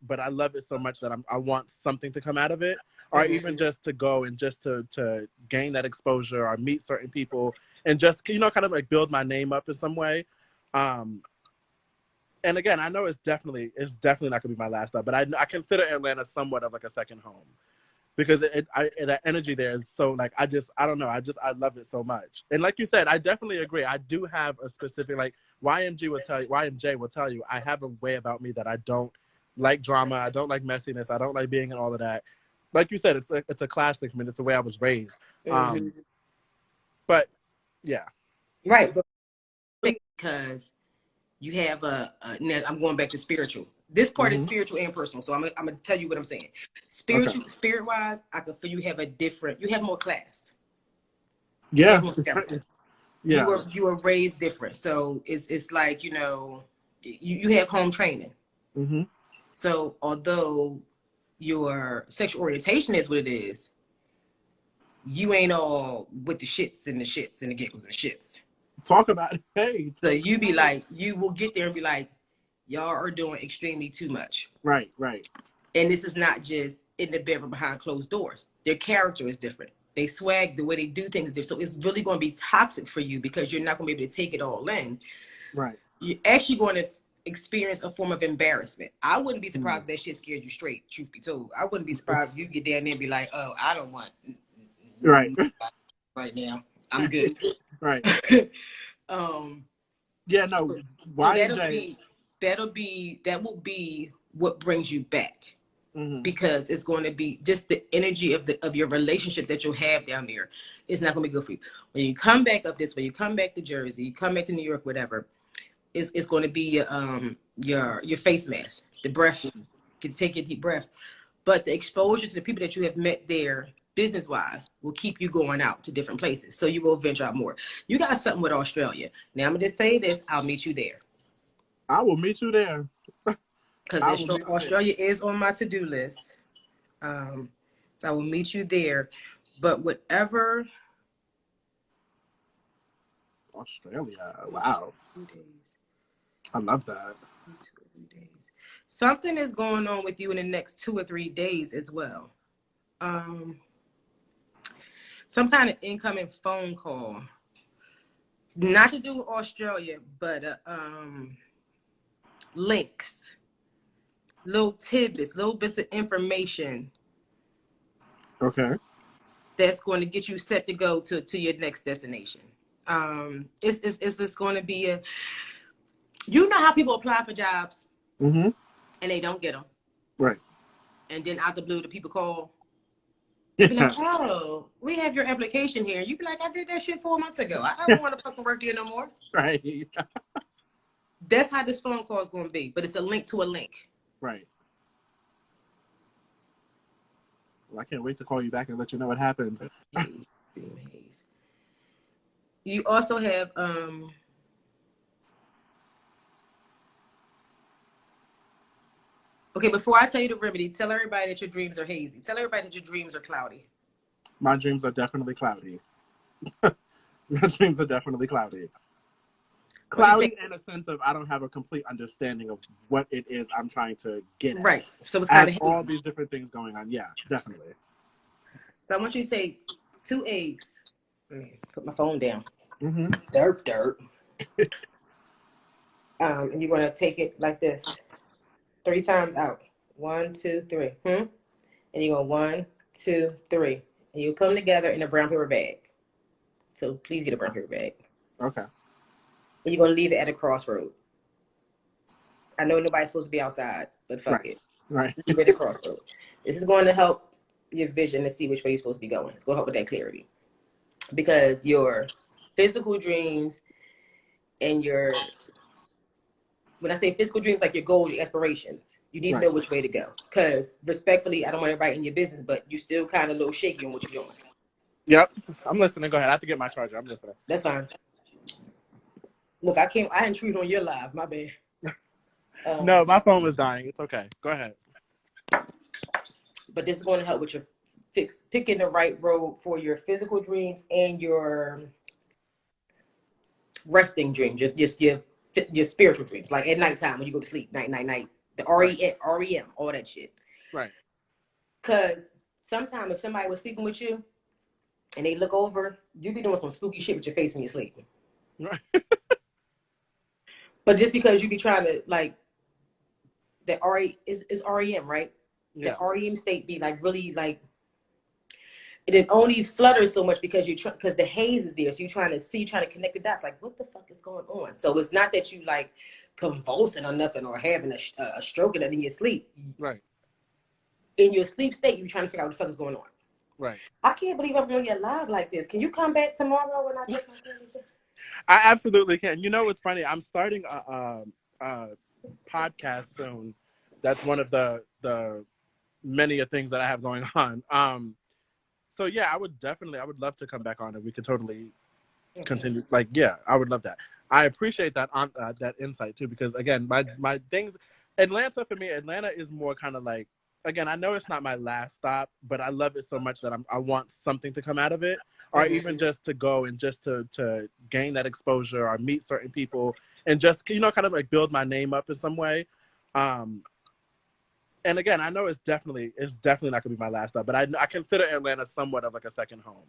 but I love it so much that I want something to come out of it, or even just to go and just to gain that exposure or meet certain people and just, you know, kind of like build my name up in some way. And again, I know it's definitely not gonna be my last stop, but I consider Atlanta somewhat of like a second home because that energy there is so like I don't know, I love it so much. And like you said, I definitely agree. I do have a specific, like YMJ will tell you I have a way about me that I don't like drama, I don't like messiness, I don't like being in all of that. Like you said, it's a class thing for me. It's the way I was raised. But yeah, right. But because you have now I'm going back to spiritual. This part is spiritual and personal. So I'm gonna tell you what I'm saying. Spiritual, spirit wise, I can feel you have more class. Yeah. Yeah. You were raised different. So it's like, you know, you have home training. So although your sexual orientation is what it is, you ain't all with the shits and the shits and the giggles and shits. Talk about it. Hey. So you will get there and be like, y'all are doing extremely too much. Right. And this is not just in the bedroom behind closed doors. Their character is different. They swag, the way they do things is different. So it's really going to be toxic for you because you're not going to be able to take it all in. Right. You're actually going to experience a form of embarrassment. I wouldn't be surprised if that shit scared you straight, truth be told. I wouldn't be surprised if you get down there and be like, oh, I don't want right now. I'm good. Right. Yeah, no. So that will be what brings you back. Because it's going to be just the energy of your relationship that you'll have down there. It's not going to be good for you. When you come back up this way, you come back to Jersey, you come back to New York, whatever, it's going to be your face mask, the breath. You can take a deep breath. But the exposure to the people that you have met there, business-wise, will keep you going out to different places. So you will venture out more. You got something with Australia. Now, I'm going to just say this. I'll meet you there. I will meet you there. Because Australia is on my to-do list. So I will meet you there. But whatever. Australia. Wow. 2 days. I love that. 2 or 3 days. Something is going on with you in the next 2 or 3 days as well. Some kind of incoming phone call. Not to do with Australia, but links. Little tidbits, little bits of information. Okay. That's going to get you set to go to your next destination. It's just going to be you know how people apply for jobs and they don't get them. Right. And then out the blue, the people call. Be like, oh, we have your application here. You be like, I did that shit 4 months ago. I don't want to fucking work here no more. Right. That's how this phone call is going to be. But it's a link to a link. Right. Well, I can't wait to call you back and let you know what happened. You also have okay, before I tell you the remedy, tell everybody that your dreams are hazy. Tell everybody that your dreams are cloudy. My dreams are definitely cloudy. My dreams are definitely cloudy. Cloudy in a sense of I don't have a complete understanding of what it is I'm trying to get at. Right. So it's kind of all these different things going on. Yeah, definitely. So I want you to take 2 eggs. Put my phone down. Mm-hmm. Dirt. And you're going to take it like this. 3 times out. 1, 2, 3. And you go 1, 2, 3. And you put them together in a brown paper bag. So please get a brown paper bag. Okay. And you're going to leave it at a crossroad. I know nobody's supposed to be outside, but fuck it. Right. Leave it at a crossroad. This is going to help your vision to see which way you're supposed to be going. It's going to help with that clarity. Because your physical dreams and your, when I say physical dreams, like your goals, your aspirations, you need to know which way to go. Because respectfully, I don't want everybody in your business, but you still kind of a little shaky on what you're doing. Yep. I'm listening. Go ahead. I have to get my charger. I'm listening. That's fine. Look, I intruded on your live. My bad. No, my phone was dying. It's okay. Go ahead. But this is going to help with your picking the right road for your physical dreams and your resting dreams, your spiritual dreams. Like at nighttime when you go to sleep, night. the REM, all that shit. Right. Because sometimes if somebody was sleeping with you and they look over, you be doing some spooky shit with your face when you're sleeping. Right. But just because you be trying to like the is REM, right? Yeah. The REM state be like really like it only flutters so much because because the haze is there. So you're trying to connect the dots. Like, what the fuck is going on? So it's not that you like convulsing or nothing or having a stroke and in your sleep. Right. In your sleep state, you're trying to figure out what the fuck is going on. Right. I can't believe I'm going to get live like this. Can you come back tomorrow when I get my business? I absolutely can. You know what's funny? I'm starting a podcast soon. That's one of the many things that I have going on. So yeah, I would love to come back on and we could totally continue. Like, yeah, I would love that. I appreciate that that insight too, because again, my things, Atlanta for me, Atlanta is more kind of like, again, I know it's not my last stop, but I love it so much that I want something to come out of it, or even just to go and just to gain that exposure or meet certain people and just kind of like build my name up in some way. And again, I know it's definitely not gonna be my last stop, but I consider Atlanta somewhat of like a second home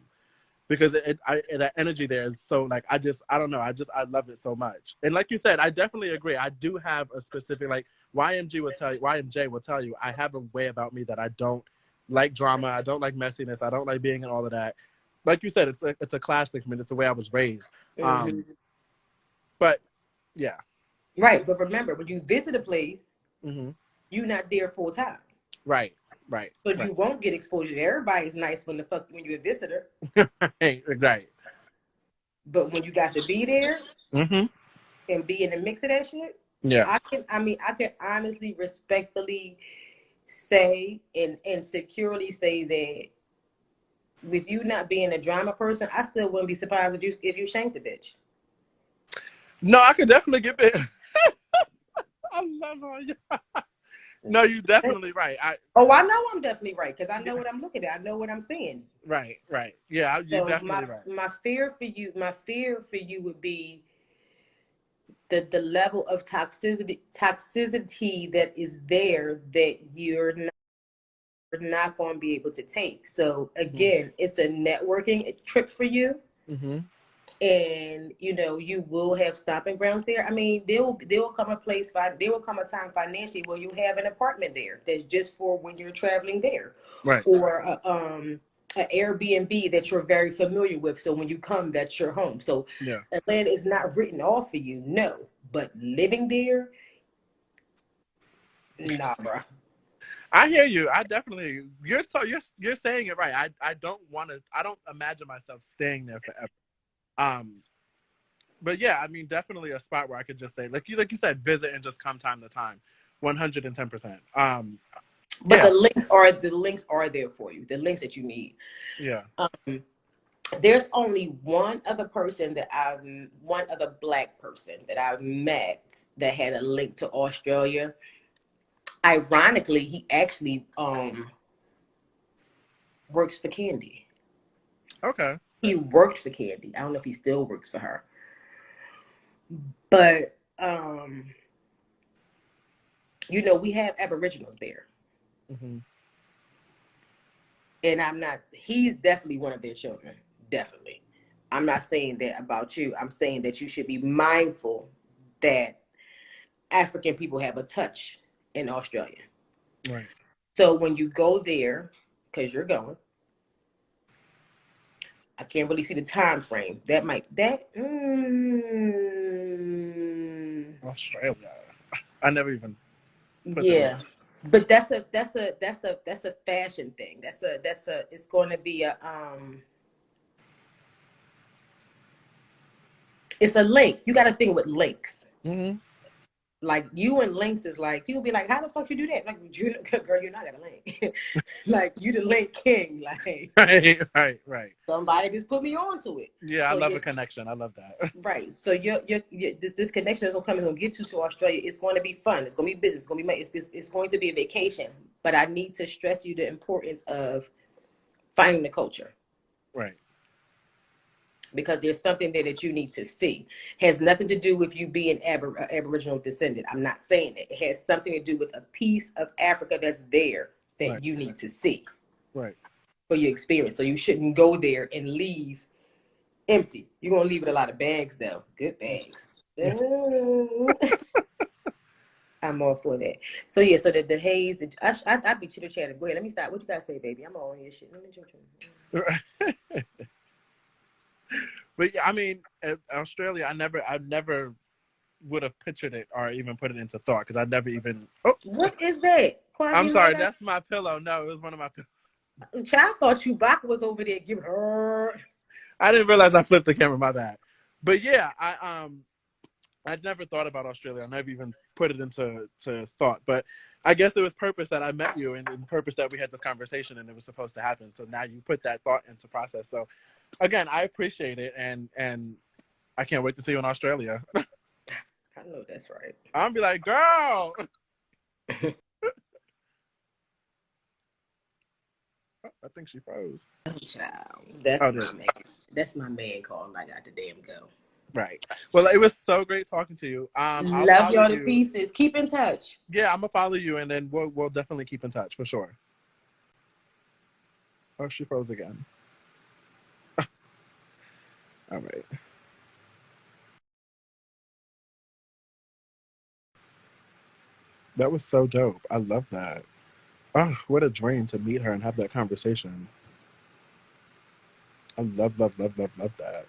because that energy there is so like I don't know, I love it so much. And like you said, I definitely agree. I do have a specific like YMJ will tell you I have a way about me that I don't like drama, I don't like messiness, I don't like being in all of that. Like you said, it's a class thing for me. It's the way I was raised. But yeah, right. But remember, when you visit a place, mm-hmm. you're not there full time. Right. So you won't get exposure. Everybody's nice when you're a visitor. Right. But when you got to be there and be in the mix of that shit, yeah, I can honestly, respectfully say and securely say that with you not being a drama person, I still wouldn't be surprised if you shanked a bitch. No, I could definitely get it. I love her. No, you're definitely right. I know I'm definitely right because I know what I'm looking at. I know what I'm seeing. Right. Yeah, you're definitely right. My fear for you would be the level of toxicity that is there that you're not going to be able to take. So again, it's a networking trip for you. And you will have stopping grounds there. I mean, there will come a time financially where you have an apartment there that's just for when you're traveling there, right? Or an Airbnb that you're very familiar with. So when you come, that's your home. So yeah, Atlanta is not written off for you, no. But living there, nah, bro. I hear you. I definitely. You're saying it right. I don't imagine myself staying there forever. But yeah, I mean, definitely a spot where I could just say, like you said, visit and just come time to time, 110%. But the links are there for you. The links that you need. Yeah. There's only one other black person that I've met that had a link to Australia. Ironically, he actually works for Candy. Okay. He worked for Candy. I don't know if he still works for her. But we have Aboriginals there. And he's definitely one of their children. Definitely. I'm not saying that about you. I'm saying that you should be mindful that African people have a touch in Australia. Right. So when you go there, because you're going, I can't really see the time frame. Australia. I never even. Yeah, but that's a fashion thing. It's going to be it's a link. You got to think with links. Like you and links is like people be like, how the fuck you do that? Like, girl, you're not gonna link. Like you the link king. Like right. Somebody just put me on to it. Yeah, so I love a connection. I love that. Right. So this connection is gonna get you to Australia. It's going to be fun. It's going to be business. It's going to be it's going to be a vacation. But I need to stress you the importance of finding the culture. Right. because there's something there that you need to see. Has nothing to do with you being Aboriginal descendant. I'm not saying that. It has something to do with a piece of Africa that's there that you need to see for your experience. So you shouldn't go there and leave empty. You're going to leave with a lot of bags, though. Good bags. I'm all for that. So yeah, so the haze, I be chitter chatter. Go ahead, let me stop. What you gotta say, baby? I'm all on your shit. Let me But yeah, I mean, Australia, I never would have pictured it or even put it into thought because I never even. Oh, what is that? I'm sorry, that's my pillow. No, it was one of my pillows. I thought Chewbacca was over there giving her. I didn't realize I flipped the camera. My bad. But yeah, I never thought about Australia. I never even put it into thought. But I guess it was purpose that I met you and purpose that we had this conversation and it was supposed to happen. So now you put that thought into process. So again, I appreciate it and I can't wait to see you in Australia. I know that's right. I'll be like, girl. I think she froze. Oh, child. That's my man. That's my man calling. I got to damn go. Right. Well, it was so great talking to you. I'll love y'all to pieces. Keep in touch. Yeah, I'm gonna follow you, and then we'll definitely keep in touch for sure. Oh, she froze again. All right. That was so dope. I love that. Oh, what a dream to meet her and have that conversation. I love that.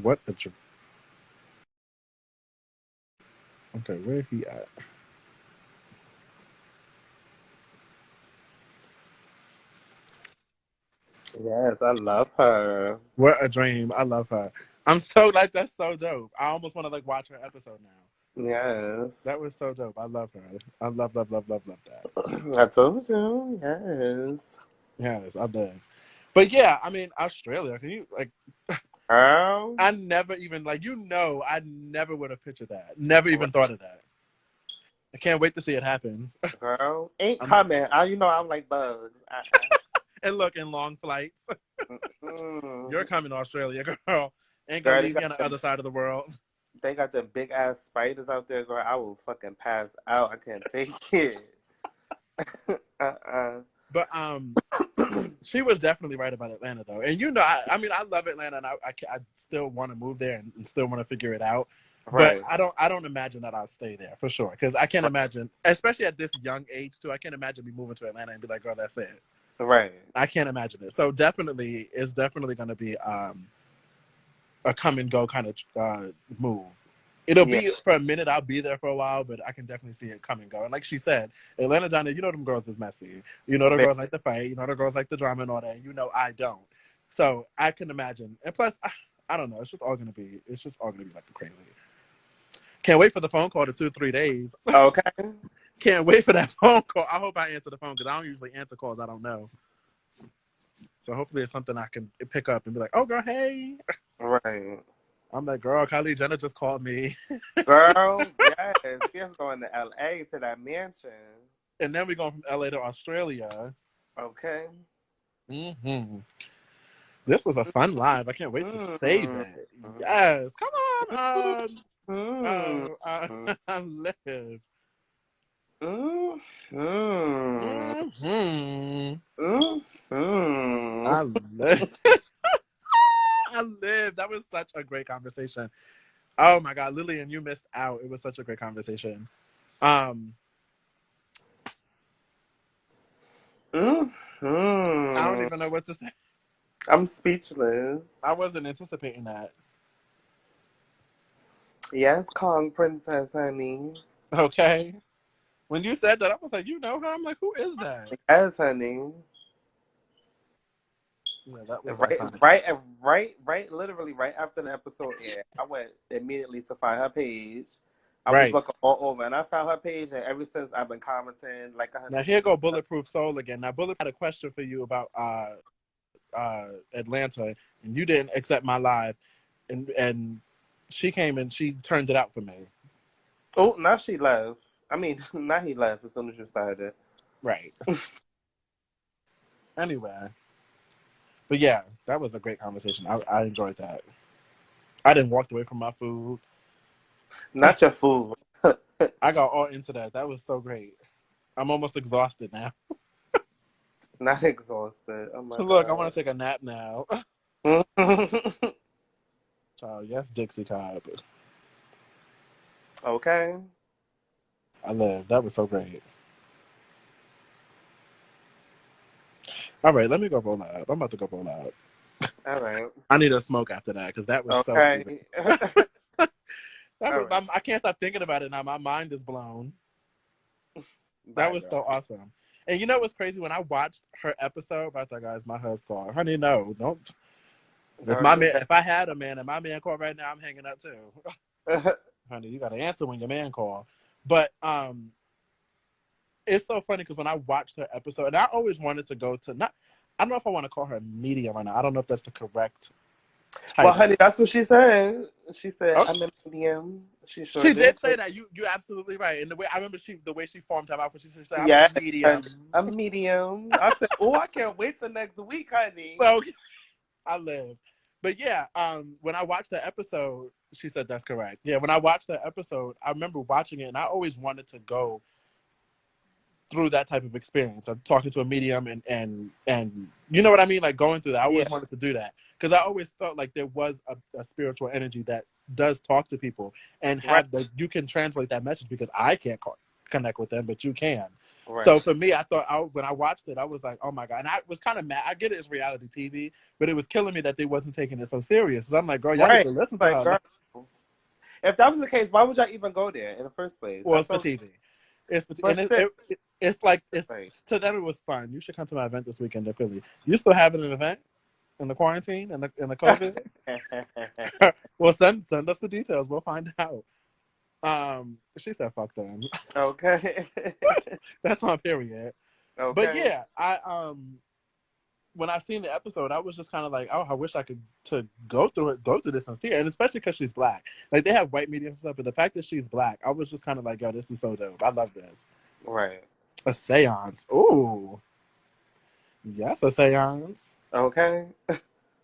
What a dream. Okay, where he at? Yes, I love her. What a dream. I love her. I'm so like that's so dope. I almost want to like watch her episode now. Yes. That was so dope. I love her. I love that. I told you. Yes. Yes, I love. But yeah, I mean Australia. Can you like? Girl. I never even like I never would have pictured that. Never even thought of that. I can't wait to see it happen. Girl. Ain't coming. I'm like bugs. And look, in long flights. You're coming to Australia, girl. Ain't gonna leave me on the other side of the world. They got the big ass spiders out there, girl. I will fucking pass out. I can't take it. But she was definitely right about Atlanta, though. And I mean, I love Atlanta, and I still want to move there and still want to figure it out. Right. But I don't imagine that I'll stay there for sure because I can't imagine, especially at this young age too. I can't imagine me moving to Atlanta and be like, girl, that's it. Right. I can't imagine it. So definitely, it's definitely going to be a come and go kind of move. It'll be for a minute. I'll be there for a while, but I can definitely see it come and go. And like she said, Atlanta down there, them girls is messy. The girls like to fight. The girls like the drama and all that. And I don't. So I can imagine. And plus, I don't know. It's just all gonna be like crazy. Can't wait for the phone call to 2-3 days. Okay. Can't wait for that phone call. I hope I answer the phone because I don't usually answer calls I don't know. So hopefully it's something I can pick up and be like, oh girl, hey. Right. I'm like, girl, Kylie Jenner just called me. Girl, yes. We're going to LA to that mansion. And then we're going from LA to Australia. Okay. Mm-hmm. This was a fun live. I can't wait to save it. Yes. Come on. Live. I live. I live. That was such a great conversation. Oh my God, Lillian, you missed out. It was such a great conversation. I don't even know what to say. I'm speechless. I wasn't anticipating that. Yes, Kong Princess, honey. Okay. When you said that, I was like, you know her? I'm like, who is that? Yes, honey. Yeah, that was right, literally right after the episode aired, I went immediately to find her page. I was looking all over, and I found her page, and ever since I've been commenting like 100. Now here go Bulletproof Soul again. Now Bulletproof had a question for you about Atlanta, and you didn't accept my live, and she came and she turned it out for me. Oh, now she left. I mean, now he left as soon as you started. Right. Anyway. But yeah, that was a great conversation. I enjoyed that. I didn't walk away from my food. Not your food. I got all into that. That was so great. I'm almost exhausted now. Not exhausted. Oh my Look, I god. want to take a nap now. Child, yes, Dixie Cobb. Okay. I live. That was so great. All right, let me go roll up. I'm about to go roll up. All right. I need a smoke after that because that was so Okay. amazing. All right. I can't stop thinking about it now. My mind is blown. That Bye, was girl. so awesome. And you know what's crazy? When I watched her episode, I thought, guys, my husband called. Honey, no, don't. Girl, you If I had a man and my man called right now, I'm hanging up too. Honey, you got to answer when your man call. But it's so funny because when I watched her episode, and I always wanted to go to not. I don't know if I want to call her a medium right now. I don't know if that's the correct well, title. honey, that's what she said. She said, Oh, I'm a medium. She sure she did. did say that. You're absolutely right. And the way I remember the way she formed her mouth when she said, "I'm a Yes, medium." honey, a medium. I said, oh, I can't wait till next week, honey. So I live. But yeah, when I watched the episode, she said that's correct. Yeah, when I watched the episode, I remember watching it, and I always wanted to go through that type of experience of talking to a medium and you know what I mean, like going through that. I Yeah, always wanted to do that because I always felt like there was a spiritual energy that does talk to people and right, have the you can translate that message because I can't connect with them, but you can. So right, for me, I thought when I watched it, I was like, oh my god, and I was kind of mad. I get it, it's reality TV, but it was killing me that they wasn't taking it so serious. So I'm like, girl, y'all need right. to listen to Like, her. girl, if that was the case, why would y'all even go there in the first place? Well, That's it's for so, TV. It's for, but and still, it's like it's like, to them it was fun. You should come to my event this weekend in Philly. You still having an event in the quarantine and the COVID? Well, send us the details. We'll find out. She said, "Fuck them." okay, That's my period. But okay, yeah, I when I seen the episode, I was just kind of like, oh, I wish I could to go through this and see her, and especially because she's black. Like they have white mediums and stuff, but the fact that she's black, I was just kind of like, yo, this is so dope. I love this. right, A seance. Ooh. Yes, a seance. okay,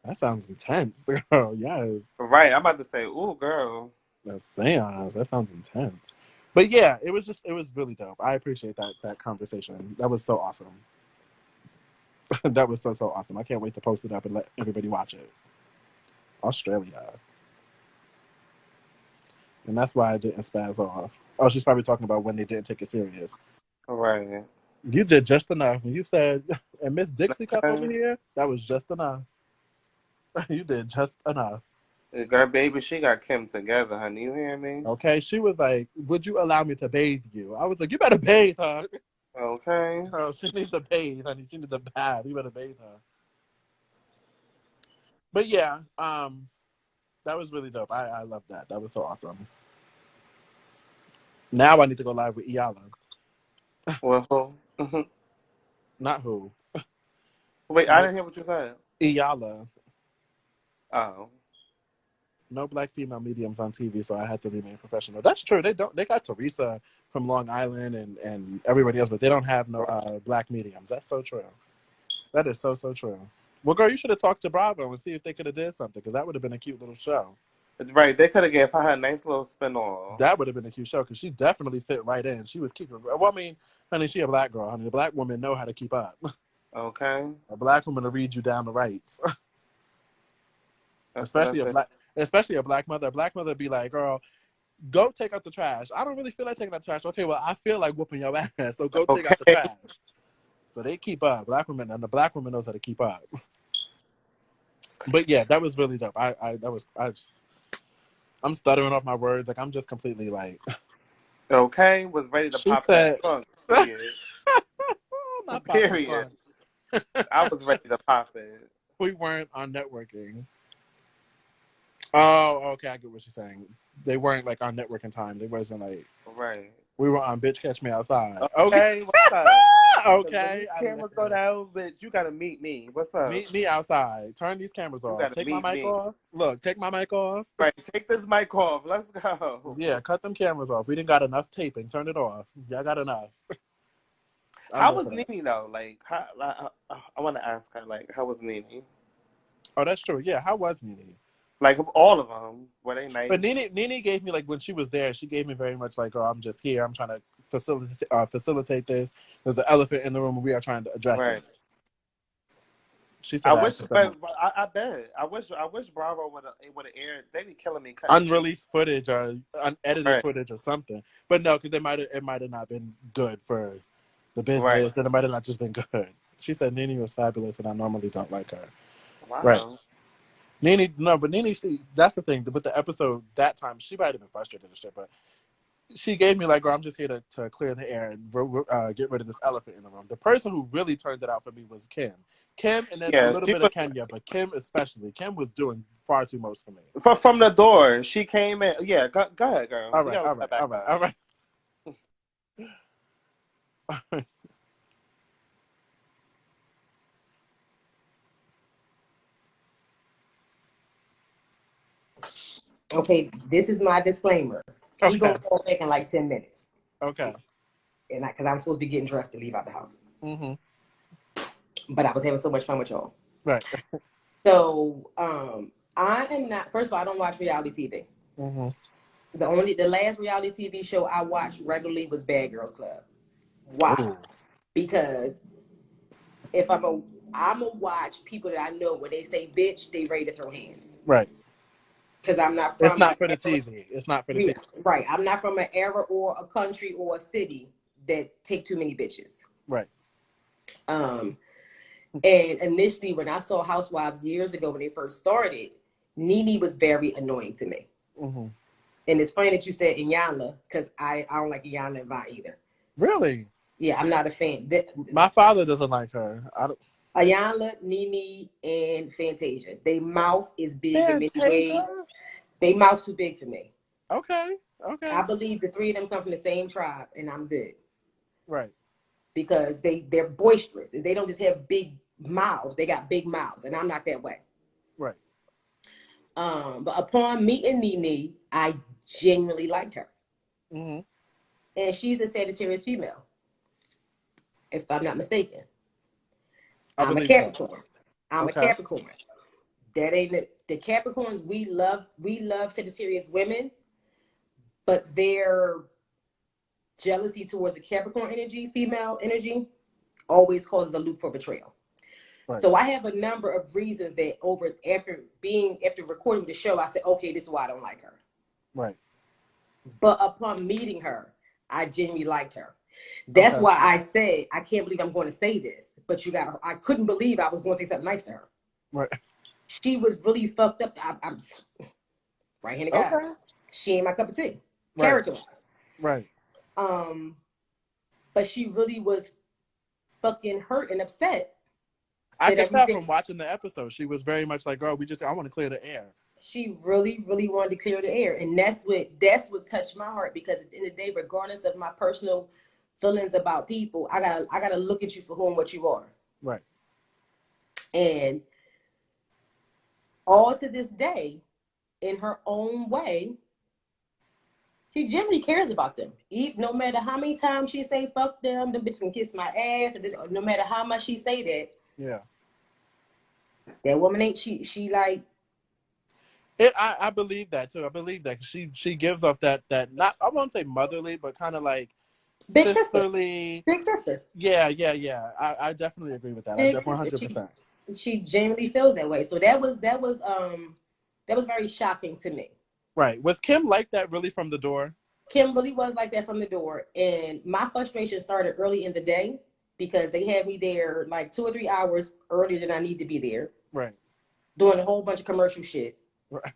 That sounds intense, girl. Yes. right. I'm about to say, ooh, girl. A seance. That sounds intense. But yeah, it was really dope. I appreciate that conversation. That was so awesome. That was so awesome. I can't wait to post it up and let everybody watch it. Australia. And that's why I didn't spaz off. Oh, she's probably talking about when they didn't take it serious. Right. You did just enough. When you said, and Miss Dixie Cup over Okay. here, that was just enough. You did just enough. Girl, baby, she got Kim together, honey. You hear me? Okay, she was like, "Would you allow me to bathe you?" I was like, "You better bathe her." Okay. Girl, she needs a bathe, honey. She needs a bath. You better bathe her. But yeah, that was really dope. I love that. That was so awesome. Now I need to go live with Iala. Well, Not who. wait, I No, didn't hear what you said. Iala. Oh. No black female mediums on TV, so I had to remain professional. That's true. They don't. They got Teresa from Long Island and everybody else, but they don't have no black mediums. That's so true. That is so true. Well, girl, you should have talked to Bravo and see if they could have did something because that would have been a cute little show. Right, they could have gave her a nice little spin off. That would have been a cute show because she definitely fit right in. She was keeping. Well, I mean, honey, she a black girl. Honey, the black women know how to keep up. Okay. A black woman will read you down the rights, That's what I especially said. especially a black mother. A black mother be like, "Girl, go take out the trash." I don't really feel like taking out the trash. Okay, well, I feel like whooping your ass, so go take out the Okay. trash. So they keep up. Black women and the black woman knows how to keep up. But yeah, that was really dope. I'm stuttering off my words. Like I'm just completely like. Okay, was ready to She pop that said, trunk. Period. "Not popping the Period. trunk." I was ready to pop it. We weren't on networking. Oh, okay, I get what you're saying. They weren't like on networking time. They wasn't like Right. we were on Bitch Catch Me Outside. Okay, Okay, what's up? When okay. these cameras go down, bitch, you gotta meet me. What's up? Meet me outside. Turn these cameras You off. gotta Take my meet mic me. off. Look, take my mic off. Right, take this mic off. Let's go. Yeah, cut them cameras off. We didn't got enough taping. Turn it off. Y'all got enough. I'm How there was for that. Nene though? Like, how, I want to ask her. Like, how was Nene? Oh, that's true. Yeah, how was Nene? Like all of them, were they But nice? Nene gave me like when she was there, she gave me very much like, oh, I'm just here. I'm trying to facilitate this. There's an elephant in the room, and we are trying to address it. Right. She said I that wish, after but some I bet. I wish Bravo would have aired. They be killing me cutting shit. unreleased footage or unedited Right. footage or something. But no, because it might have not been good for the Right. business, and it might have not just been good. She said Nene was fabulous, and I normally don't like her. Right. Wow. Nene, no, but Nene, that's the thing. With the episode that time, she might have been frustrated and shit, but she gave me like, girl, I'm just here to clear the air and get rid of this elephant in the room. The person who really turned it out for me was Kim. Kim, and then a Yeah, little she bit of was Kenya, but Kim especially. Kim was doing far too much for me. from the door. She came in. Yeah, go ahead, girl. All We right, gotta all step right, back all right, up. all right. Okay, this is my disclaimer. He Okay, gonna go back in like 10 minutes. okay. And because I'm supposed to be getting dressed to leave out the house. Mm-hmm. But I was having so much fun with y'all. Right. So I am not, first of all, I don't watch reality TV. Mm-hmm. The last reality TV show I watched regularly was Bad Girls Club. Why? Ooh. Because if I'm a watch people that I know when they say bitch, they ready to throw hands. Right. Because I'm not It's from not for the TV. It's not for the TV. Right. I'm not from an era or a country or a city that take too many bitches. Right. And initially when I saw Housewives years ago when they first started, Nene was very annoying to me. Mm-hmm. And it's funny that you said Iyanla, because I don't like Iyanla and Vi either. Really? Yeah, I'm not a fan. My father doesn't like her. I don't. Iyanla, Nene, and Fantasia. They mouth is big in many ways. Fantasia? They mouth too big for me. Okay. Okay. I believe the three of them come from the same tribe, and I'm good. Right. Because they're boisterous. They don't just have big mouths. They got big mouths, and I'm not that way. Right. But upon meeting Nene, I genuinely liked her. Mm-hmm. And she's a Sagittarius female, if I'm not mistaken. I I'm a believe so. Capricorn. I'm a Okay. Capricorn. That ain't it. The Capricorns, we love Sagittarius women, but their jealousy towards the Capricorn energy, female energy, always causes a loop for betrayal. Right. So I have a number of reasons that after recording the show, I said, okay, this is why I don't like her. Right. But upon meeting her, I genuinely liked her. That's why I said, I can't believe I'm going to say this, but I couldn't believe I was going to say something nice to her. Right. She was really fucked up. I'm right-handed guy. Okay. She ain't my cup of tea. Right. Character-wise. Right. But she really was fucking hurt and upset. I could tell from watching the episode. She was very much like, girl, I want to clear the air. She really, really wanted to clear the air. And that's what touched my heart, because at the end of the day, regardless of my personal feelings about people, I gotta look at you for who and what you are. Right. And all to this day, in her own way, she genuinely cares about them. No matter how many times she say fuck them bitches can kiss my ass, no matter how much she say that. Yeah. That woman ain't she like it. I believe that too. I believe that she gives off that not, I won't say motherly, but kind of like big sisterly. Big sister. Yeah. I definitely agree with that. I definitely 100%. She genuinely feels that way. So that was very shocking to me. Right. Was Kim like that really from the door? Kim really was like that from the door. And my frustration started early in the day because they had me there like 2 or 3 hours earlier than I need to be there. Right. Doing a whole bunch of commercial shit. Right.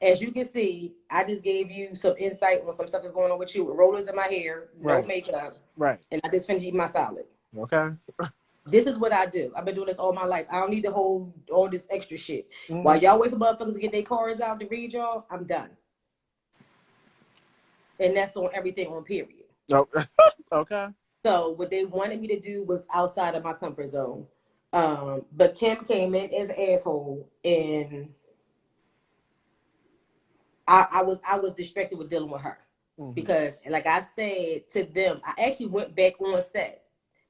As you can see, I just gave you some insight on some stuff that's going on with you with rollers in my hair, no makeup. Right. And I just finished eating my salad. Okay. This is what I do. I've been doing this all my life. I don't need to hold all this extra shit. Mm-hmm. While y'all wait for motherfuckers to get their cards out to read y'all, I'm done. And that's on everything on period. Oh, okay. So what they wanted me to do was outside of my comfort zone. But Kim came in as an asshole, and I was distracted with dealing with her. Mm-hmm. Because, like I said to them, I actually went back on set.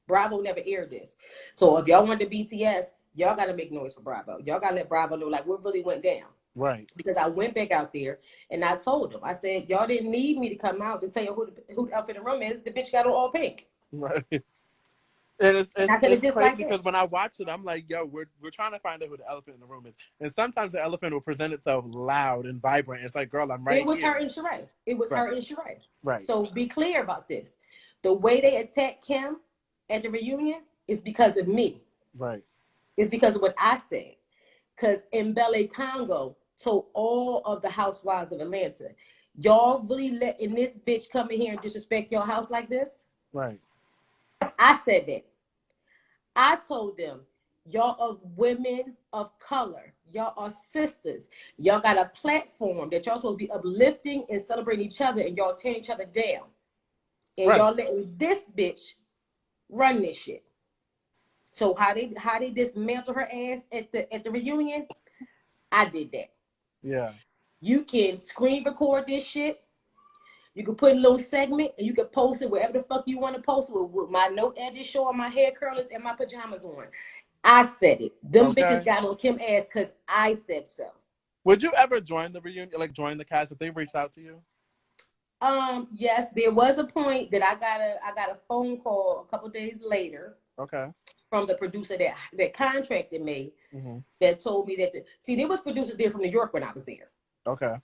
Bravo never aired this. So if y'all wanted BTS, y'all got to make noise for Bravo. Y'all got to let Bravo know like what really went down. Right. Because I went back out there and I told them, I said, y'all didn't need me to come out and tell you who the elephant in the room is. The bitch got on all pink. Right. And it's just crazy like because when I watch it, I'm like, yo, we're trying to find out who the elephant in the room is. And sometimes the elephant will present itself loud and vibrant. It's like, girl, I'm right here. It was her and Sheree. It was her and Sheree. Right. So be clear about this. The way they attacked Kim at the reunion is because of me. Right. It's because of what I said. Because Mbele Congo told all of the housewives of Atlanta, y'all really letting this bitch come in here and disrespect your house like this? Right. I said that. I told them, y'all are women of color. Y'all are sisters. Y'all got a platform that y'all supposed to be uplifting and celebrating each other, and y'all tearing each other down. And y'all letting this bitch run this shit. So how they dismantle her ass at the reunion, I did that. Yeah. You can screen record this shit. You can put a little segment and you can post it wherever the fuck you want to post it with my note edges showing, my hair curlers, and my pajamas on. I said it. Them bitches got on Kim ass because I said so. Would you ever join the reunion, like join the cast if they reached out to you? Yes, there was a point that I got a phone call a couple days later. Okay. From the producer that contracted me, that told me that there was producers there from New York when I was there. Okay.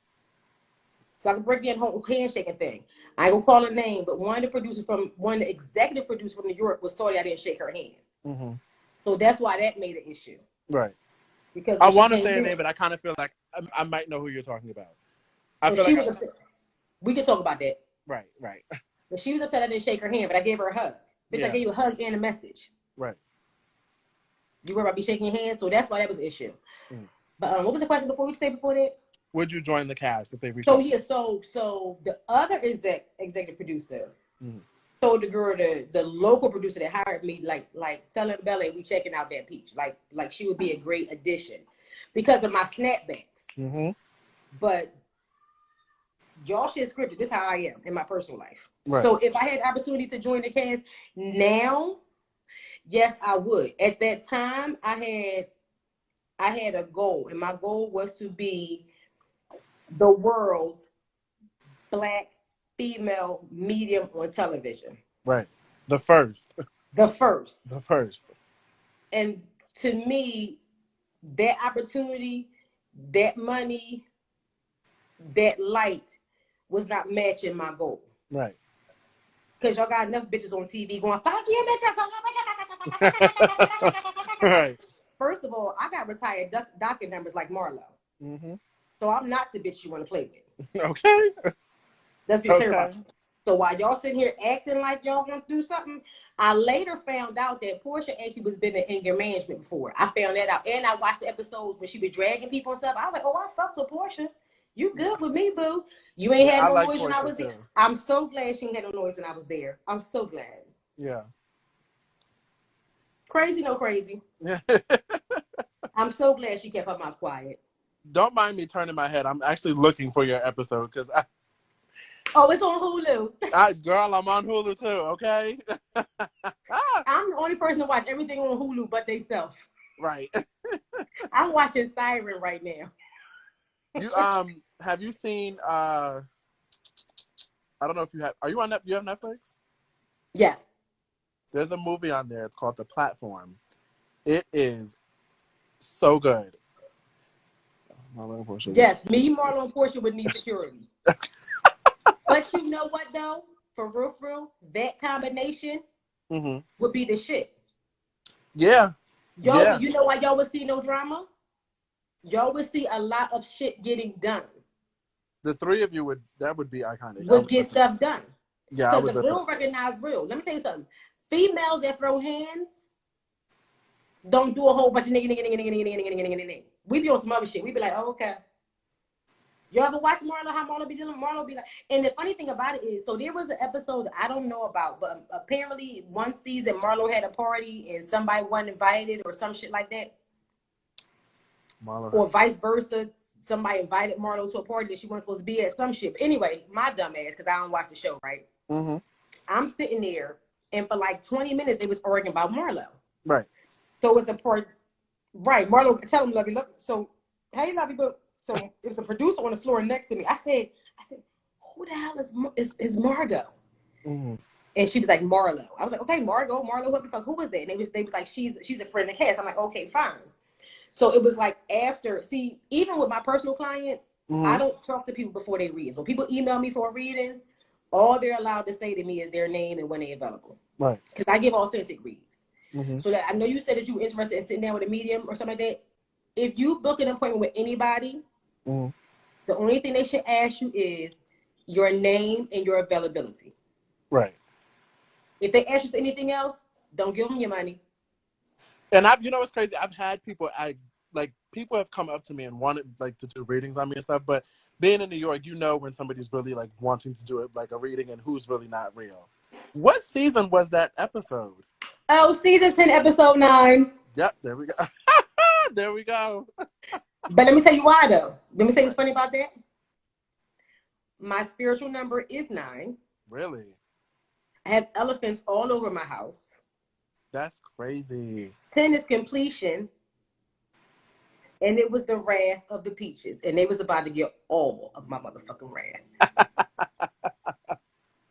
So I can break in whole handshaking thing. I ain't gonna call her name, but one of the executive producers from New York was sorry I didn't shake her hand. Mm-hmm. So that's why that made an issue. Right. Because I want to say her name, but I kind of feel like I might know who you're talking about. I feel like upset. We can talk about that. Right, right. But she was upset I didn't shake her hand, but I gave her a hug. Bitch, I gave you a hug and a message. Right. You worry about me shaking your hand, so that's why that was an issue. But what was the question before that? Would you join the cast if they reach out? So the other executive producer told the girl, the local producer that hired me, like telling Bella we checking out that peach, like she would be a great addition because of my snapbacks. But y'all shit scripted. This is how I am in my personal life. Right. So if I had the opportunity to join the cast now, yes, I would. At that time, I had a goal, and my goal was to be the world's Black female medium on television. Right. The first. And to me, that opportunity, that money, that light was not matching my goal. Right. Because y'all got enough bitches on TV going, fuck you, bitch. Right. First of all, I got retired docket numbers like Marlo. So I'm not the bitch you want to play with. Okay. Let's be clear about it. So while y'all sitting here acting like y'all want to do something, I later found out that Portia actually was been in anger management before. I found that out. And I watched the episodes when she was dragging people and stuff. I was like, oh, I fucked with Portia. You good with me, boo. You ain't had no noise when I was there. I'm so glad she ain't had no noise when I was there. I'm so glad. Yeah. Crazy, no crazy. I'm so glad she kept her mouth quiet. Don't mind me turning my head. I'm actually looking for your episode because oh, it's on Hulu. Girl, I'm on Hulu too, okay? I'm the only person to watch everything on Hulu but theyself. Right. I'm watching Siren right now. You have you seen I don't know if you have, are you on Netflix? You have Netflix? Yes. There's a movie on there. It's called The Platform. It is so good. Yes, me, Marlo, and Portia would need security. But you know what, though? For real, that combination would be the shit. Yeah. Y'all, you know why y'all would see no drama? Y'all would see a lot of shit getting done. The three of you that would be iconic. Would get stuff done. Yeah, because if we don't recognize real, let me tell you something. Females that throw hands don't do a whole bunch of nigga. We be on some other shit. We be like, oh, okay. You ever watch Marlo, how Marlo be dealing? Marlo be like, and the funny thing about it is, so there was an episode I don't know about, but apparently one season Marlo had a party and somebody wasn't invited or some shit like that. Marlo or vice versa. Somebody invited Marlo to a party that she wasn't supposed to be at, some shit. But anyway, my dumb ass, because I don't watch the show, right? I'm sitting there, and for like 20 minutes, they was arguing about Marlo. Right. So it's a part. Right, Marlo, tell him, Lovey, look. So, hey, Lovey, but so it was a producer on the floor next to me. I said, who the hell is Margot? Mm-hmm. And she was like, Marlo. I was like, okay, Marlo, what the fuck? Who was that? And they was like, she's a friend of Cass. I'm like, okay, fine. So it was like after, see, even with my personal clients, I don't talk to people before they read. When people email me for a reading, all they're allowed to say to me is their name and when they're available. Right. Because I give authentic reads. Mm-hmm. So that I know you said that you were interested in sitting down with a medium or something like that. If you book an appointment with anybody, the only thing they should ask you is your name and your availability. Right. If they ask you for anything else, don't give them your money. And you know what's crazy? I've had people, people have come up to me and wanted like to do readings on me and stuff. But being in New York, you know when somebody's really like wanting to do it like a reading and who's really not real. What season was that episode? Oh, season 10, episode 9. Yep, there we go. There we go. But let me tell you why, though. Let me say what's funny about that. My spiritual number is 9. Really? I have elephants all over my house. That's crazy. 10 is completion. And it was the wrath of the peaches. And they was about to get all of my motherfucking wrath.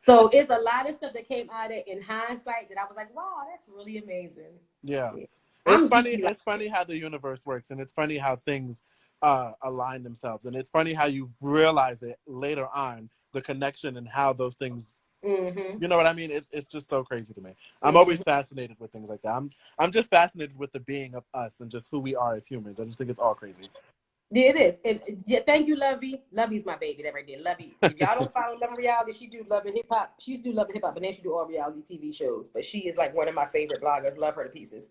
So it's a lot of stuff that came out of it in hindsight that I was like, wow, that's really amazing. Yeah. Yeah. It's funny how the universe works, and it's funny how things align themselves, and it's funny how you realize it later on, the connection and how those things. You know what I mean? It's just so crazy to me. I'm always fascinated with things like that. I'm just fascinated with the being of us and just who we are as humans. I just think it's all crazy. Yeah, it is. And yeah, thank you, Lovey. Lovey's my baby. That right there, Lovey. If y'all don't follow Love and Reality, she do Love and Hip Hop. She used to do Love and Hip Hop, and then she do all reality TV shows. But she is like one of my favorite bloggers. Love her to pieces.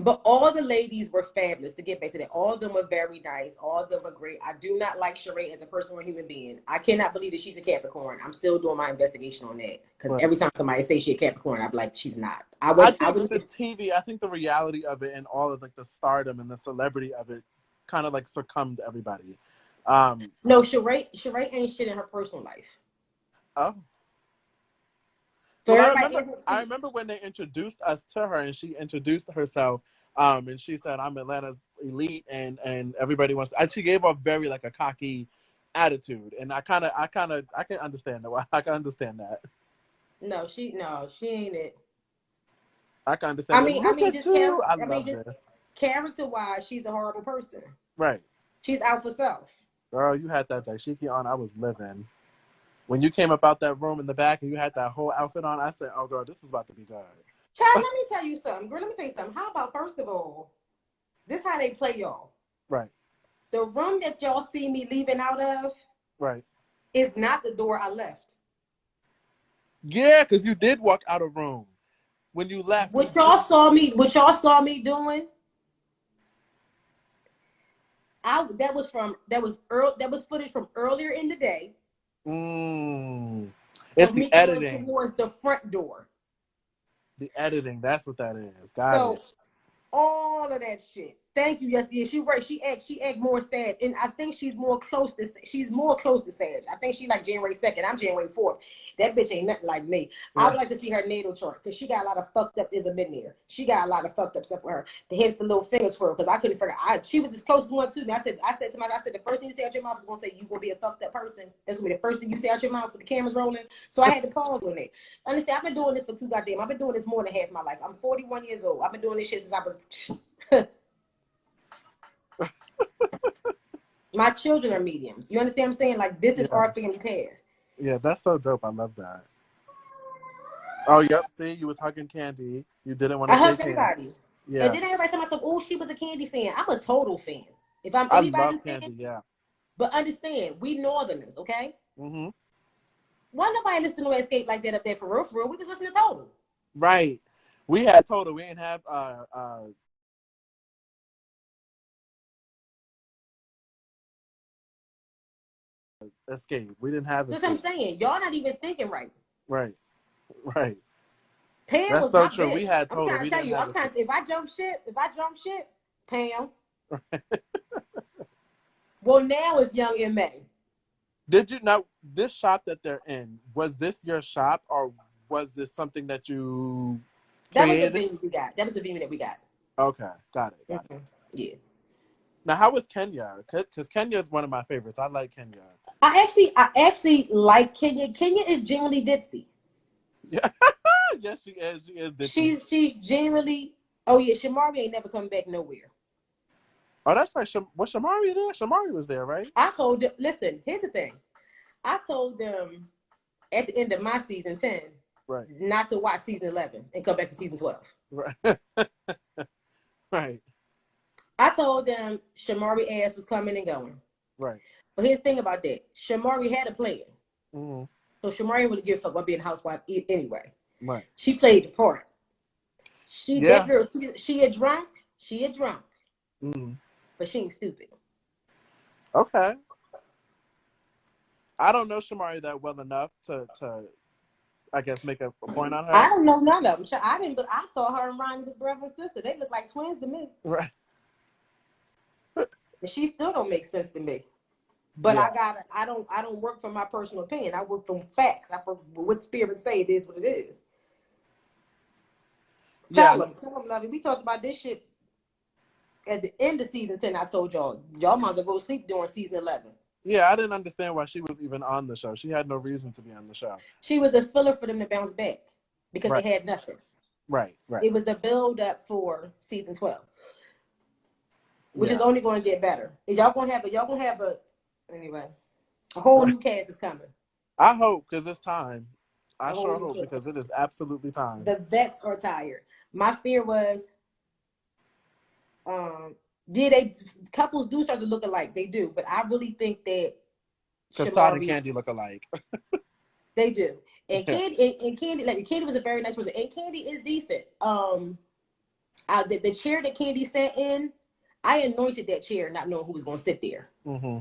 But all the ladies were fabulous. To get back to that, all of them were very nice. All of them were great. I do not like Sheree as a person or human being. I cannot believe that she's a Capricorn. I'm still doing my investigation on that because every time somebody says she's a Capricorn, I'm like, she's not. I think the TV. I think the reality of it and all of like the stardom and the celebrity of it kind of like succumbed everybody. No, Sheree ain't shit in her personal life. Oh. So well, I remember when they introduced us to her and she introduced herself, and she said, "I'm Atlanta's elite," and everybody wants. She gave off very like a cocky attitude, and I can understand that. I can understand that. No, she ain't it. I can understand. I love just this. Character-wise, she's a horrible person. Right. She's out for self. Girl, you had that dashiki on. I was living. When you came up out that room in the back and you had that whole outfit on, I said, "Oh, girl, this is about to be good." Child, let me tell you something. Girl, let me tell you something. How about, first of all, this how they play y'all. Right. The room that y'all see me leaving out of, right, is not the door I left. Yeah, because you did walk out of room when you left. What y'all saw me doing, that was footage from earlier in the day. It's the editing towards the front door. The editing, that's what that is. Got it. All of that shit. Thank you. Yes, she right. She act more sad, and I think she's more close to Sage. I think she like January 2nd. I'm January 4th. That bitch ain't nothing like me. Yeah. I would like to see her natal chart because she got a lot of fucked up ism in there. She got a lot of fucked up stuff with her. The heads, the little fingers for her because I couldn't figure. She was as close as one to me. I said to myself, the first thing you say out your mouth is gonna say you gonna be a fucked up person. That's gonna be the first thing you say out your mouth with the cameras rolling. So I had to pause on it. Understand? I've been doing this for I've been doing this more than half my life. I'm 41 years old. I've been doing this shit since I was. My children are mediums. You understand what I'm saying? Like, this is our family path. Yeah, that's so dope. I love that. Oh, yep. See, you was hugging Candy. You didn't want to shake hands. Everybody. Yeah. And then everybody told myself, oh, she was a Candy fan. I'm a total fan. If I'm anybody's love Candy, yeah. But understand, we Northerners, okay? Mm-hmm. Why nobody listen to Escape like that up there for real, for real? We was listening to Total. Right. We had Total. We didn't have Escape. We didn't have Escape. That's what I'm saying. Y'all not even thinking right. Right. Right. Pam That's was so my true. bitch. We had Total. I'm trying to tell you, if I jump shit, Pam. Well, now it's Young M.A. Did you know this shop that they're in? Was this your shop, or was this something that you That was the created? venue we got. That was the venue that we got. Okay, got it. Yeah. Now, how was Kenya? Because Kenya is one of my favorites. I like Kenya. I actually like Kenya. Kenya is genuinely ditzy. Yeah, yes, she is. She is ditzy. She's genuinely. Oh yeah, Shamari ain't never coming back nowhere. Oh, that's right. Was Shamari there? Shamari was there, right? I told them. Listen, here's the thing. I told them at the end of my season 10, right, not to watch season 11 and come back to season 12. Right. Right. I told them Shamari ass was coming and going. Right. But here's the thing about that. Shamari had a plan. Mm-hmm. So Shamari would give a fuck about being a housewife anyway. Right. She played the part. That girl, she a drunk. She a drunk. Mm-hmm. But she ain't stupid. Okay. I don't know Shamari that well enough to I guess make a point on her. I don't know none of them. I saw her and Ronnie's brother and sister. They look like twins to me. Right. And she still don't make sense to me. But yeah. I don't work from my personal opinion. I work from facts. I work what spirits say it is what it is. Tell them, Lovey. We talked about this shit at the end of season 10. I told y'all might as well go to sleep during season 11. Yeah, I didn't understand why she was even on the show. She had no reason to be on the show. She was a filler for them to bounce back because they had nothing. Right. It was the build up for season 12, which is only going to get better. Y'all gonna have a anyway. A whole new cast is coming. I hope because it's time. I sure hope because it is absolutely time. The vets are tired. My fear was, couples do start to look alike. They do, but I really think that because Todd and Candy look alike. They do, and Candy, like Candy was a very nice person, and Candy is decent. The chair that Candy sat in, I anointed that chair, not knowing who was going to sit there. Mm-hmm.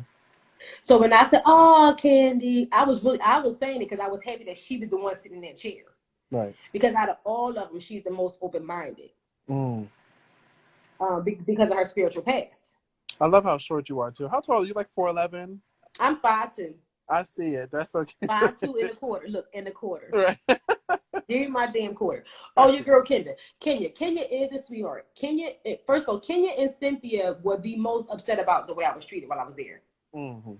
So when I said, "Oh, Candy," I was saying it because I was happy that she was the one sitting in that chair. Right. Because out of all of them, she's the most open-minded. Mm. Because of her spiritual path. I love how short you are too. How tall are you? Like 4'11"? I'm 5'2". I see it. That's okay. 5'2" and a quarter. Look, and a quarter. Right. Give me my damn quarter. Oh, your girl Kenya. Kenya is a sweetheart. First of all, Kenya and Cynthia were the most upset about the way I was treated while I was there. Mm-hmm.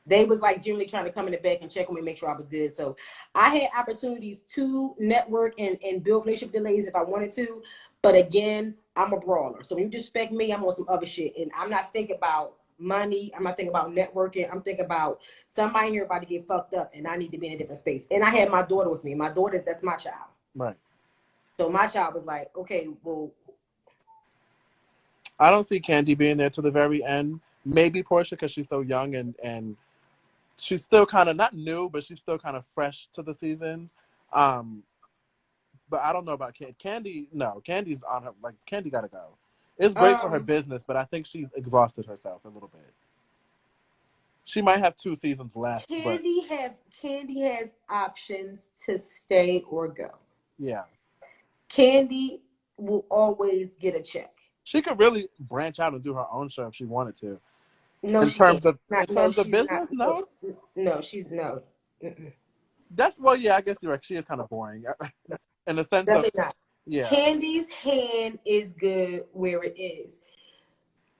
They was like generally trying to come in the back and check on me, make sure I was good. So I had opportunities to network and build relationship delays if I wanted to. But again, I'm a brawler. So when you disrespect me, I'm on some other shit. And I'm not thinking about money. I'm not thinking about networking. I'm thinking about somebody here about to get fucked up and I need to be in a different space. And I had my daughter with me. My daughter, that's my child. Right. So my child was like, okay, well. I don't see Candy being there to the very end. Maybe Portia because she's so young and she's still kind of not new, but she's still kind of fresh to the seasons. But I don't know about Candy. No, Candy's on her. Like Candy got to go. It's great for her business, but I think she's exhausted herself a little bit. She might have 2 seasons left. Candy has options to stay or go. Yeah. Candy will always get a check. She could really branch out and do her own show if she wanted to. No, in terms of business, not, no, she's no. Mm-mm. Yeah, I guess you're right. She is kind of boring in the sense Definitely of not. Yeah. Candy's hand is good where it is.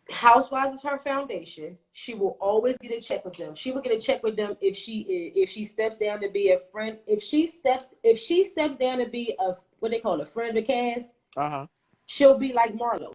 Housewives is her foundation. She will always get a check with them. She will get a check with them if she steps down to be a friend. If she steps down to be a what they call a friend of the cast. Uh-huh. She'll be like Marlo.